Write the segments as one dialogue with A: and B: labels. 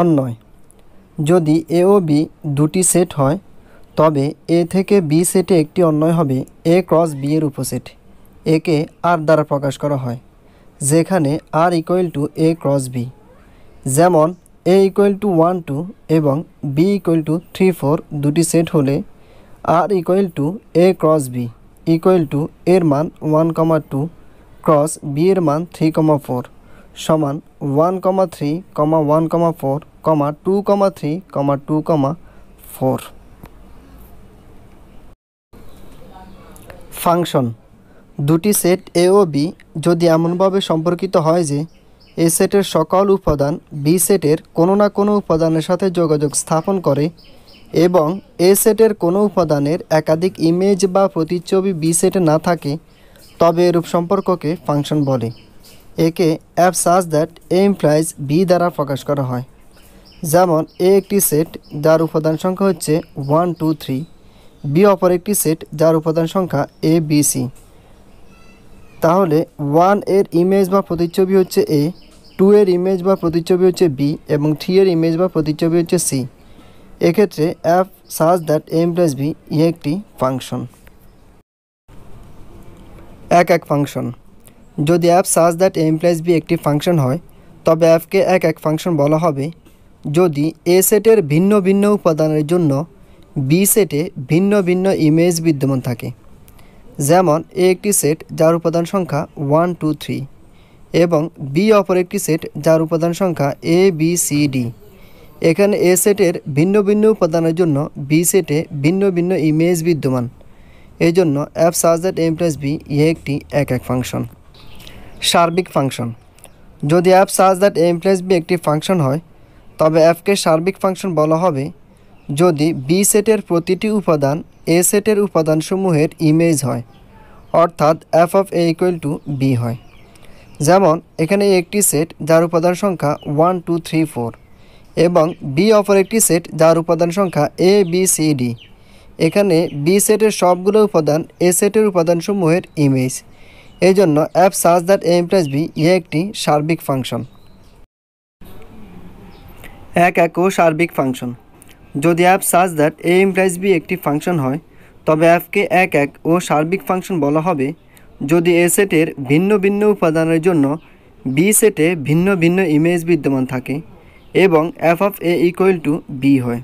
A: অন্যয় যদি এ ও বি দুটি সেট হয় তবে এ থেকে বি সেটে একটি অন্যয় হবে এ ক্রস বি এর উপসেট। একে আর দ্বারা প্রকাশ করা হয় যেখানে R equal to a cross b. যেমন এ ইকুয়াল টু 1 2 এবং বি ইকুয়াল টু 3 4 দুটি সেট হলে R equal to a cross b equal to এর মান 1,2 ক্রস বি এর মান 3,4 সমান 1,3, 1,4, 2,3, 2,4। ফাংশন দুটি সেট এ ও বি যদি এমনভাবে সম্পর্কিত হয় যে এ সেটের সকল উপাদান বি সেটের কোনো না কোনো উপাদানের সাথে যোগাযোগ স্থাপন করে এবং এ সেটের কোনো উপাদানের একাধিক ইমেজ বা প্রতিচ্ছবি বি সেটে না থাকে তবে এরূপ সম্পর্ককে ফাংশন বলে। একে F such that A implies B দ্বারা প্রকাশ করা হয়। যেমন এ একটি সেট যার উপাদান সংখ্যা হচ্ছে 1 2 3, বি অপর একটি সেট যার উপাদান সংখ্যা এ বি সি। তাহলে 1 এর ইমেজ বা প্রতিচ্ছবি হচ্ছে এ, 2 এর ইমেজ বা প্রতিচ্ছবি হচ্ছে বি এবং 3 এর ইমেজ বা প্রতিচ্ছবি হচ্ছে সি। এক্ষেত্রে f such that A implies B একটি ফাংশন। এক ফাংশন যদি f such that A implies B একটি ফাংশন হয় তবে এফকে এক ফাংশন বলা হবে যদি এ সেটের ভিন্ন ভিন্ন উপাদানের জন্য বি সেটে ভিন্ন ভিন্ন ইমেজ বিদ্যমান থাকে। যেমন এ একটি সেট যার উপাদান সংখ্যা 1 2 3 এবং বি অপর একটি সেট যার উপাদান সংখ্যা এ বি সি ডি। এখানে এ সেটের ভিন্ন ভিন্ন উপাদানের জন্য বি সেটে ভিন্ন ভিন্ন ইমেজ বিদ্যমান। এই জন্য F such that A implies B একটি এক ফাংশন। সার্বিক ফাংশন যদি f such that A implies B একটি ফাংশন হয় তবে এফকে সার্বিক ফাংশন বলা হবে যদি বি সেটের প্রতিটি উপাদান এ সেটের উপাদানসমূহের ইমেজ হয়, অর্থাৎ f of A equal to B হয়। যেমন এখানে একটি সেট যার উপাদান সংখ্যা 1 2 3 4 এবং বি অপর একটি সেট যার উপাদান সংখ্যা এ বি সি ডি। এখানে বি সেটের সবগুলো উপাদান এ সেটের উপাদানসমূহের ইমেজ। এই জন্য F such that A implies B একটি সার্বিক ফাংশন। এক ও সার্বিক ফাংশন যদি f such that A implies B একটি ফাংশন হয় তবে এফকে এক ও সার্বিক ফাংশন বলা হবে যদি এ সেটের ভিন্ন ভিন্ন উপাদানের জন্য বি সেটে ভিন্ন ভিন্ন ইমেজ বিদ্যমান থাকে এবং f of A equal to B হয়।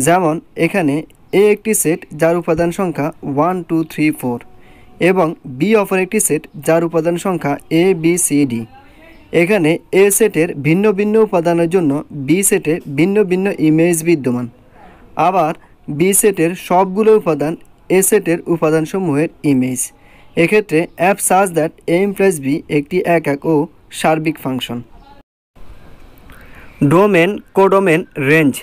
A: যেমন এখানে এ একটি সেট যার উপাদান সংখ্যা 1 2 3 4 এবং বি অপর একটি সেট যার উপাদান সংখ্যা এ বি সি ডি। এখানে এ সেটের ভিন্ন ভিন্ন উপাদানের জন্য বি সেটে ভিন্ন ভিন্ন ইমেজ বিদ্যমান। আবার বি সেটের সবগুলো উপাদান এ সেটের উপাদানসমূহের ইমেজ। এক্ষেত্রে f such that A implies B একটি এক ও সার্বিক ফাংশন। ডোমেন, কোডোমেন, রেঞ্জ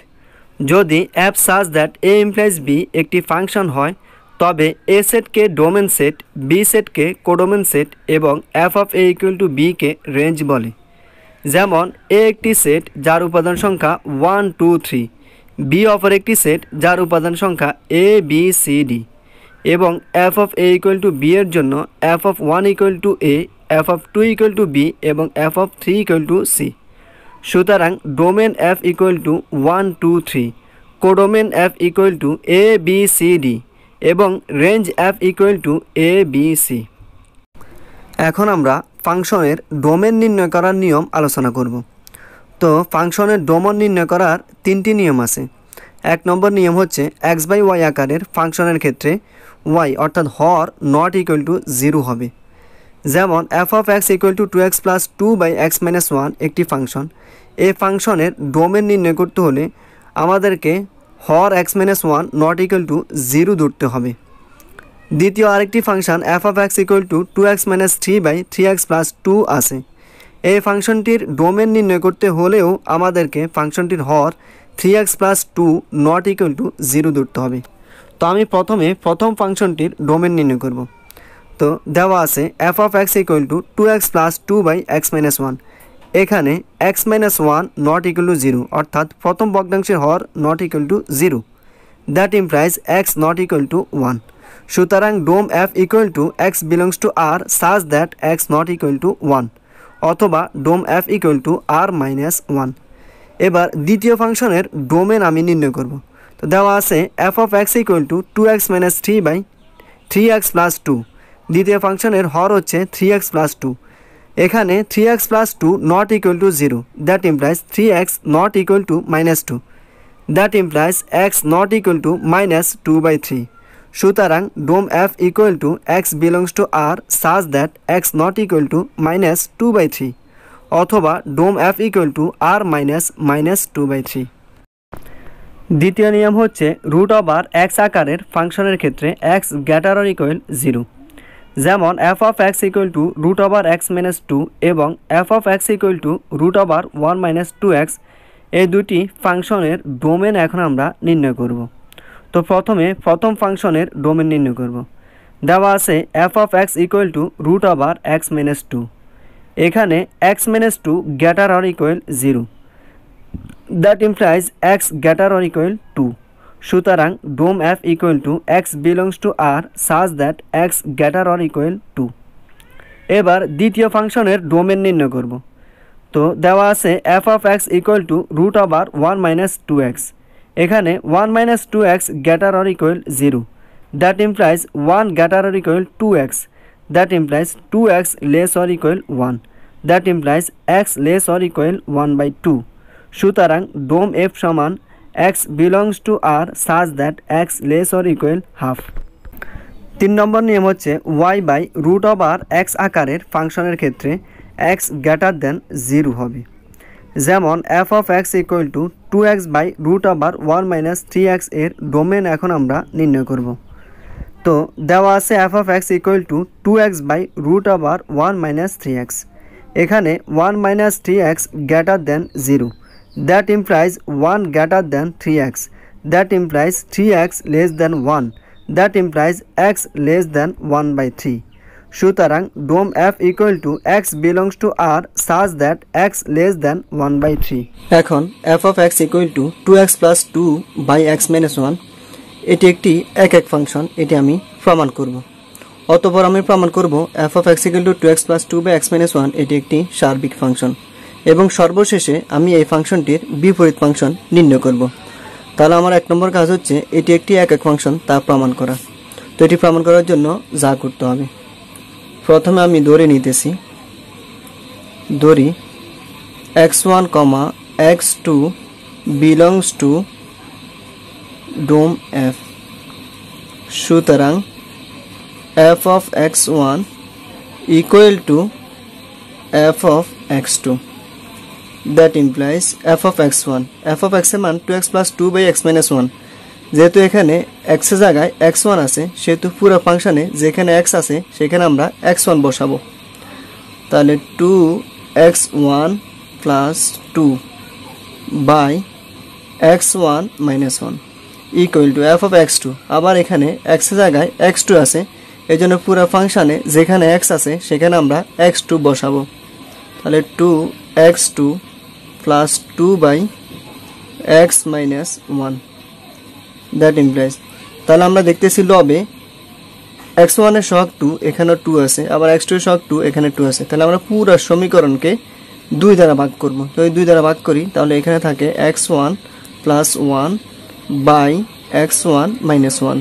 A: যদি f such that A implies B একটি ফাংশন হয় তবে এ সেটকে ডোমেন সেট, বি সেটকে কোডোমেন সেট এবং f of A equal to বিকে রেঞ্জ বলে। যেমন এ একটি সেট যার উপাদান সংখ্যা 1 2 3, বি অপর একটি সেট যার উপাদান সংখ্যা এ বি সি ডি এবং f of A equal to b এর জন্য f of 1 equal to a, f of 2 equal to b এবং f of 3 equal to c. সুতরাং domain f equal to 1 2 3, codomain f equal to a b c d এবং range f equal to a b c. এখন আমরা ফাংশনের domain নির্ণয় করার নিয়ম আলোচনা করব। তো ফাংশনের ডোমেন নির্ণয় করার তিনটি নিয়ম আছে। এক নম্বর নিয়ম হচ্ছে এক্স বাই ওয়াই আকারের ফাংশনের ক্ষেত্রে ওয়াই অর্থাৎ হর নট ইকুয়াল টু 0 হবে। যেমন f of x equal to 2x plus 2 by x minus 1 একটি ফাংশন। এই ফাংশনের ডোমেন নির্ণয় করতে হলে আমাদেরকে হর x minus 1 not equal to 0 ধরতে হবে। দ্বিতীয় আরেকটি function f of x equal to 2x minus 3 by 3x plus 2 আছে। এই ফাংশনটির ডোমেন নির্ণয় করতে হলেও আমাদেরকে ফাংশনটির হর 3x plus 2 not equal to 0 ধরতে হবে। তো আমি প্রথম ফাংশনটির ডোমেন নির্ণয় করব। তো দেওয়া আছে f of x equal to 2x plus 2 by x minus 1। এখানে x minus 1 not equal to 0 অর্থাৎ প্রথম ভগ্নাংশের হর not equal to 0। That implies x not equal to 1। সুতরাং dom f equal to x belongs to R such that x not equal to 1 অথবা dom f equal to R minus 1। এবার দ্বিতীয় ফাংশনের domain আমি নির্ণয় করব। তো দেওয়া আছে f of x equal to 2x minus 3/3x plus 2। দ্বিতীয় ফাংশনের হর হচ্ছে 3x প্লাস 2। এখানে 3x plus 2 not equal to 0, that implies 3x not equal two minus 2, that implies x not equal two minus 2/3। সুতরাং dom f equal to x belongs to r such that x not equal two minus 2/3, অথবা ডোম f equal two r minus 2/3। দ্বিতীয় নিয়ম হচ্ছে root over x আকারের ফাংশনের ক্ষেত্রে x greater or equal 0, যেমন f of x equal to root over x minus 2 এবং f of x equal to root over 1 minus 2x। এই দুটি ফাংশনের ডোমেন এখন আমরা নির্ণয় করব। তো প্রথমে প্রথম ফাংশনের ডোমেন নির্ণয় করব। দেওয়া আছে f of x equal to root over x minus 2। এখানে x minus 2 greater or equal 0, that implies x greater or equal 2। সুতরাং dom f equal to x belongs to r such that x greater or equal 2। এবার দ্বিতীয় ফাংশনের domain নির্ণয় করব। তো দেওয়া আছে f of x equal to root over 1 minus 2x। এখানে 1 minus 2x greater or equal 0, that implies 1 greater or equal 2x, that implies 2x less or equal 1, that implies x less or equal 1/2। সুতরাং dom f সমান x belongs to r such that x less or equal half. 3 number নিয়ম হচ্ছে y by root over x আকারের ফাংশনের ক্ষেত্রে x greater than 0 হবে, যেমন f of x equal to 2x by root over 1 minus 3x এর domain এখন আমরা নির্ণয় করব। তো দেওয়া আছে f of x equal to 2x by root over 1 minus 3x। এখানে 1 minus 3x greater than 0, that implies 1 greater than 3x, that implies 3x less than 1, that implies x less than 1/3। সুতরাং dom f equal to x belongs to r such that x less than 1/3। এখন f of x equal to 2x plus 2 by x minus 1, এটি একটি একক function, এটি আমি প্রমাণ করব। অতঃপর আমি প্রমাণ করব f of x equal to 2x plus 2 by x minus 1 এটি একটি সার্বিক ফাংশন, এবং সর্বশেষে আমি এই ফাংশনটির বিপরীত ফাংশন নির্ণয় করব। তাহলে আমার 1 নম্বর কাজ হচ্ছে এটি একটি একক ফাংশন তা প্রমাণ করা। তো এটি প্রমাণ করার জন্য যা করতে হবে, প্রথমে আমি ধরে নিতেছি, ধরি x1, x2 belongs to dom f। সুতরাং f of x1 equal to f of x2, that implies f of x1, f of x এর মান 2x plus 2 by x minus 1। যেহেতু এখানে x এর জায়গায় x1 আছে, সেহেতু পুরো ফাংশনে যেখানে x আছে সেখানে আমরা x1 বসাবো। তাহলে 2x1 plus 2 by x1 minus 1 equal to f of x2। আবার এখানে x এর জায়গায় x2 আছে, এই জন্য পুরো ফাংশনে যেখানে x আছে সেখানে আমরা x2 বসাবো। তাহলে 2x2 plus 2 by x minus 1, that implies, তাহলে আমরা দেখতেছি লবে x1 এর সহগ 2, এখানেও 2 আছে, আবার x2 এর সহগ 2, এখানে 2 আছে। তাহলে আমরা পুরো সমীকরণকে 2 দ্বারা ভাগ করব। তো এই 2 দ্বারা ভাগ করি, তাহলে এখানে থাকে x1 plus 1 by x1 minus 1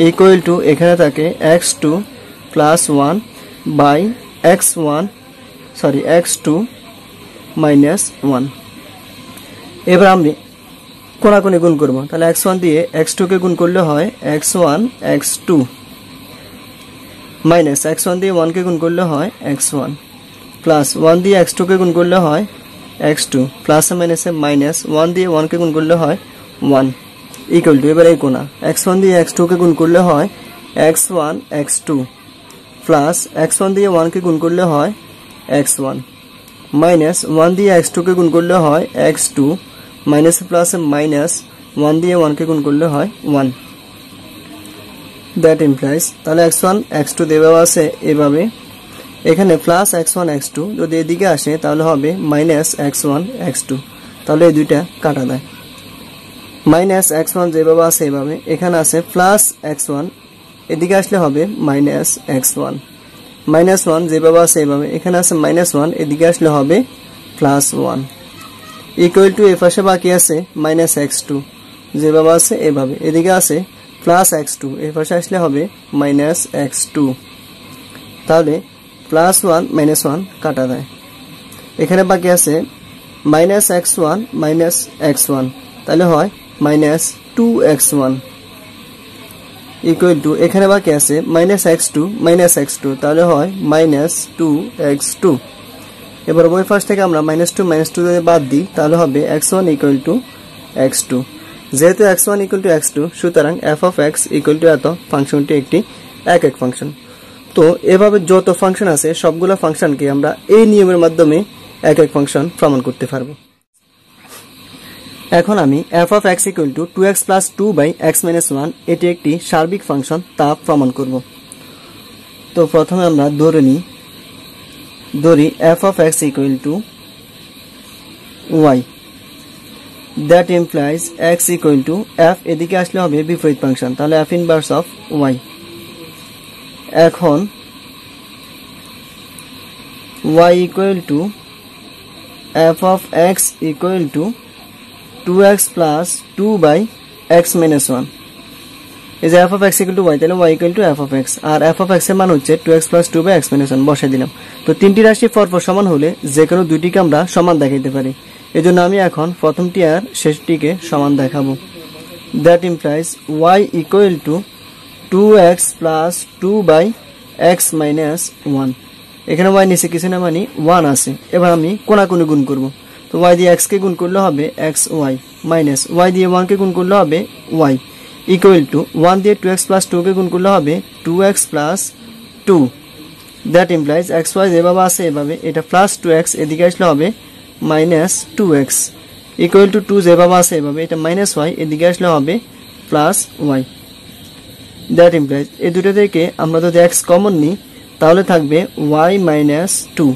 A: equal to এখানে থাকে x2 plus 1 by x2 minus 1। এবার আমি কোনাকুনি গুণ করব। তাহলে x1 দিয়ে x2 কে গুণ করলে হয় x1 x2 মাইনাস x1 দিয়ে 1 কে গুণ করলে হয় x1 প্লাস 1 দিয়ে x2 কে গুণ করলে হয় x2 প্লাস মাইনাসে মাইনাস 1 দিয়ে 1 কে গুণ করলে হয় 1 ইকুয়াল টু, এবার এই কোনা x1 দিয়ে x2 কে গুণ করলে হয় x1 x2 প্লাস x1 দিয়ে 1 কে গুণ করলে হয় x1 মাইনাস 1 দিয়ে x2 কে গুণ করলে হয় x2 মাইনাস প্লাস মাইনাস 1 দিয়ে 1 কে গুণ করলে হয় 1, দ্যাট ইমপ্লাইজ, তাহলে x1 x2 দেওয়া আছে এভাবে, এখানে প্লাস x1 x2 যদি এদিকে আসে তাহলে হবে মাইনাস x1 x2, তাহলে এই দুইটা কাটা দেয়। মাইনাস x1 যেভাবে আছে এভাবে, এখানে আছে প্লাস x1, এদিকে আসলে হবে মাইনাস x1, মাইনাস 1 যেভাবে আছে এভাবে, এখানে আছে মাইনাস 1, এদিকে আসলে হবে প্লাস 1।
B: ইকুয়াল টু এর পাশে বাকি আছে মাইনাস এক্স টু, যেভাবে আছে এভাবে, এদিকে আছে প্লাস এক্স টু, এর পাশে আসলে হবে মাইনাস এক্স টু। তাহলে প্লাস ওয়ান মাইনাস ওয়ান কাটা দেয়, এখানে বাকি আছে minus x one minus x one, তাহলে হয় minus two x one equal to এখানে বাকি আছে মাইনাস এক্স টু, তাহলে হয় মাইনাস টু এক্স টু। এবার ওই পাশ থেকে আমরা মাইনাস টু যদি বাদ দিই তাহলে হবে x one equal to x two. যেহেতু x one equal to x two, সুতরাং f of x equal to এত, ফাংশনটি একটি একক ফাংশন। তো এভাবে যত ফাংশন আছে সবগুলো ফাংশনকে আমরা এই নিয়মের মাধ্যমে একক ফাংশন প্রমাণ করতে পারবো। এখন আমি f of x equal to 2x plus 2 by x minus 1 এটি একটি সার্বিক ফাংশন তা প্রমাণ করব। তো প্রথমে আমরা ধরি f of x equal to y, that implies x equal to f, এদিকে আসলে হবে বিপরীত ফাংশন, তাহলে f ইনভার্স অফ y। এখন y equal to f of x equal to 2x plus 2 by x minus 1, এই যে f of x equal to y, তাহলে y equal to f of x, আর f অফ x এর মান হচ্ছে 2x plus 2 by x minus 1 বসাই দিলাম। তো তিনটি রাশি পরপর সমান হলে যে কোনো দুইটিকে আমরা সমান দেখাইতে পারি, এজন্য আমি এখন প্রথমটি আর শেষটিকে সমান দেখাবো। That implies y equal to 2x plus 2 by x minus 1, এখানে y নিচে কিছু না মানে 1 আছে। এবার আমি কোনাকুনি গুণ করব, তো y দিয়ে x কে গুণ করলে হবে xy মাইনাস y দিয়ে 1 কে গুণ করলে হবে y ইকুয়াল টু 1 দিয়ে 2x প্লাস 2 কে গুণ করলে হবে 2x plus 2। That implies xy যেভাবে আছে এভাবে, এটা প্লাস 2x এদিকে আসলে হবে মাইনাস 2x ইকুয়াল টু 2 যেভাবে আছে এভাবে, এটা মাইনাস y এদিকে আসলে হবে প্লাস y। দ্যাট ইমপ্লাইজ এই দুটো থেকে আমরা যদি x কমন নিই তাহলে থাকবে y মাইনাস 2,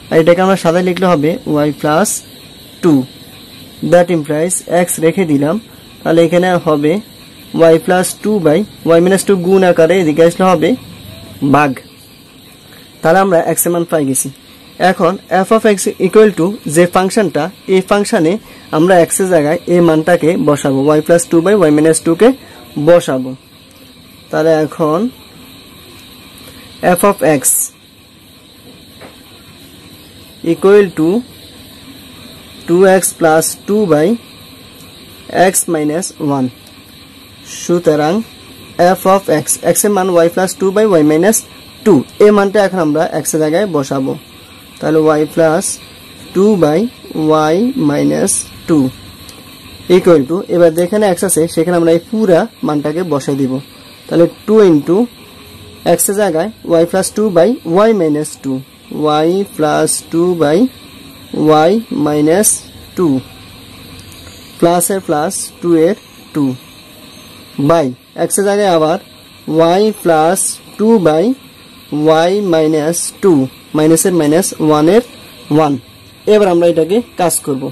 B: আর এটাকে আমরা সাদা লিখলে হবে y plus 2। That implies x রেখে দিলাম, তাহলে এখানে হবে y plus 2 by y minus 2 গুণ আকারে এদিকে আসলে হবে ভাগ, তাহলে আমরা x এর মান পাই গেছি। এখন f of x equal two যে ফাংশনটা, এই ফাংশনে আমরা x এর জায়গায় এই মানটাকে বসাবো, y plus 2 by y minus 2 কে বসাবো। তাহলে এখন f of x equal to 2x plus 2 by x minus 1, সুতরাং f অফ x, x এর মান y plus 2 by y minus 2, এই মানটা এখন আমরা x এর জায়গায় বসাবো, তাহলে y plus 2 by y minus 2 equal to, এবার যেখানে x আছে সেখানে আমরা এই পুরা মানটাকে বসাই দিব, তাহলে 2 ইন্টু x এর জায়গায় y plus 2 by y minus 2, y plus 2 by y minus 2, plus এর প্লাস 2 এর 2 বাই x এর জায়গায় আবার y plus 2 by y minus 2, মাইনাসের মাইনাস 1 এর 1। এবার আমরা এটাকে কাজ করব,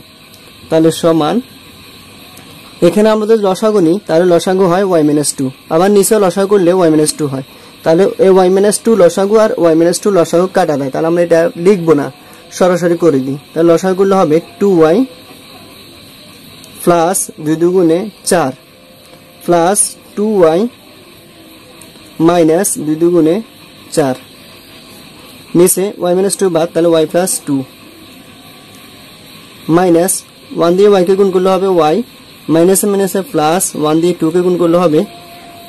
B: তাহলে সমান, এখানে আমরা যদি লসাগু নিই তাহলে লসাগু হয় y মাইনাস 2, আবার নিচেও লসাগু করলে y মাইনাস 2 হয়, তাহলে এই y মাইনাস 2 লসাগু আর y মাইনাস 2 লসাগু কাটা দেয়, তাহলে আমরা এটা লিখবো না, সরাসরি করে দিই। তাহলে লসাগু করলে হবে 2y প্লাস 2 দুগুণে 4 প্লাস 2y মাইনাস 2 দুগুণে 4, নিচে y মাইনাস 2 বাদ, তাহলে y প্লাস 2 মাইনাস 1 দিয়ে y কে গুণ করলে হবে y, মাইনাসে মাইনাসে প্লাস 1 দিয়ে 2 কে গুণ করলে হবে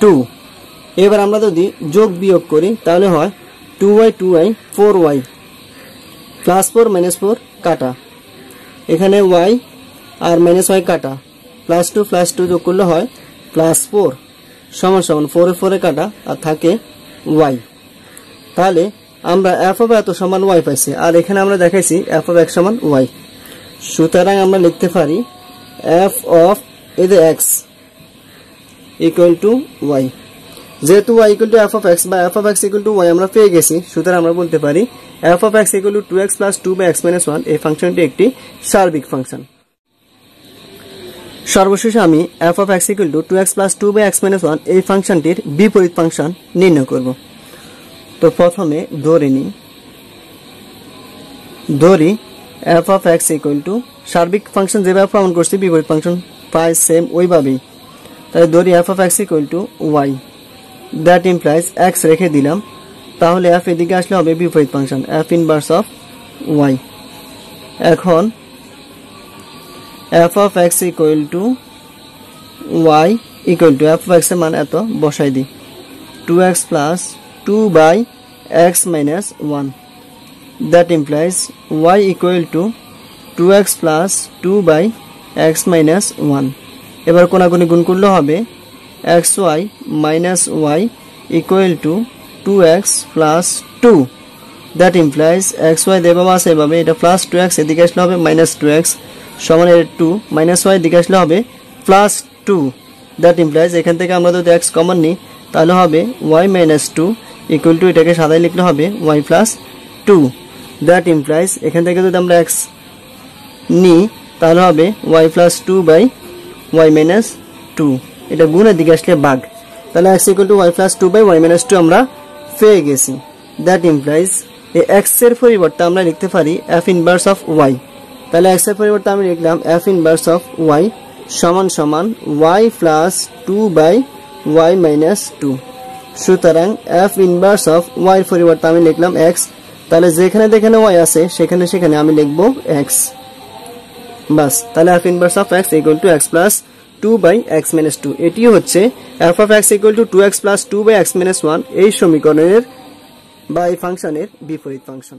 B: 2। এবার আমরা যদি যোগ বিয়োগ করি তাহলে হয় 2y 4y প্লাস 4 মাইনাস 4 কাটা, এখানে y আর মাইনাস y কাটা, প্লাস 2 যোগ করলে হয় প্লাস 4 সমান সমান 4 এ 4 এ কাটা আর থাকে y। তাহলে আমরা f অফ এত সমান y পাইছি, আর এখানে আমরা দেখাইছি f অফ x সমান y, সুতরাং আমরা লিখতে পারি f of x equal to y। যেহেতু y equal to f of x বা f of x equal to y আমরা পেয়ে গেছি, সুতরাং আমরা বলতে পারি f of x equal to 2x plus 2 by x minus 1, এই ফাংশনটি একটি সার্বিক ফাংশন। সর্বশেষে আমি f of x equal to 2x plus 2 by x minus 1 এই ফাংশনটির বিপরীত ফাংশন নির্ণয় করব। তো প্রথমে ধরি f of x equal two সার্বিক ফাংশন যেভাবে প্রমাণ করছি বিপরীত ফাংশন প্রায় সেম ওইভাবেই। তাহলে ধরি f of x equal to y, that implies x রেখে দিলাম, তাহলে এফ এদিকে আসলে হবে বিপরীত function f inverse of y. এখন f of x equal to y equal to f of x এর মান এত বসাই দিই 2x plus 2 by x minus 1, that implies y equal to 2x plus 2 by x minus 1। এবার কোনাকুনি গুণ করলে হবে xy minus y equal to 2x plus 2, that implies xy দেবাম আছে এভাবে, এটা প্লাস 2x এদিকে আসলে হবে মাইনাস 2x সমান এর 2 মাইনাস y এদিকে আসলে হবে প্লাস 2, that implies এখান থেকে আমরা যদি x কমন নিই তাহলে হবে y minus 2 equal to এটাকে সাদায় লিখলে হবে y plus 2, that implies এখান থেকে যদি আমরা x নিই তাহলে হবে y plus 2 by y minus 2, এটা গুণের দিকে আসলে ভাগ, তাহলে x equal to y plus 2 by y minus 2 আমরা পেয়ে গেছি। that implies এই x এর পরিবর্তে আমরা লিখতে পারি f inverse of y, তাহলে x এর পরিবর্তে আমি লিখলাম f inverse of y সমান সমান y plus 2 by y minus 2। সুতরাং f inverse of y এর পরিবর্তে আমি লিখলাম x, তাহলে যেখানে যেখানে y আছে সেখানে সেখানে আমি লিখব x, বাস। তাহলে f inverse of x equal to x plus 2 by x minus 2, এটি হচ্ছে f of x equal to 2x plus 2 by x minus 1 এই সমীকরণের বা এই ফাংশনের বিপরীত ফাংশন।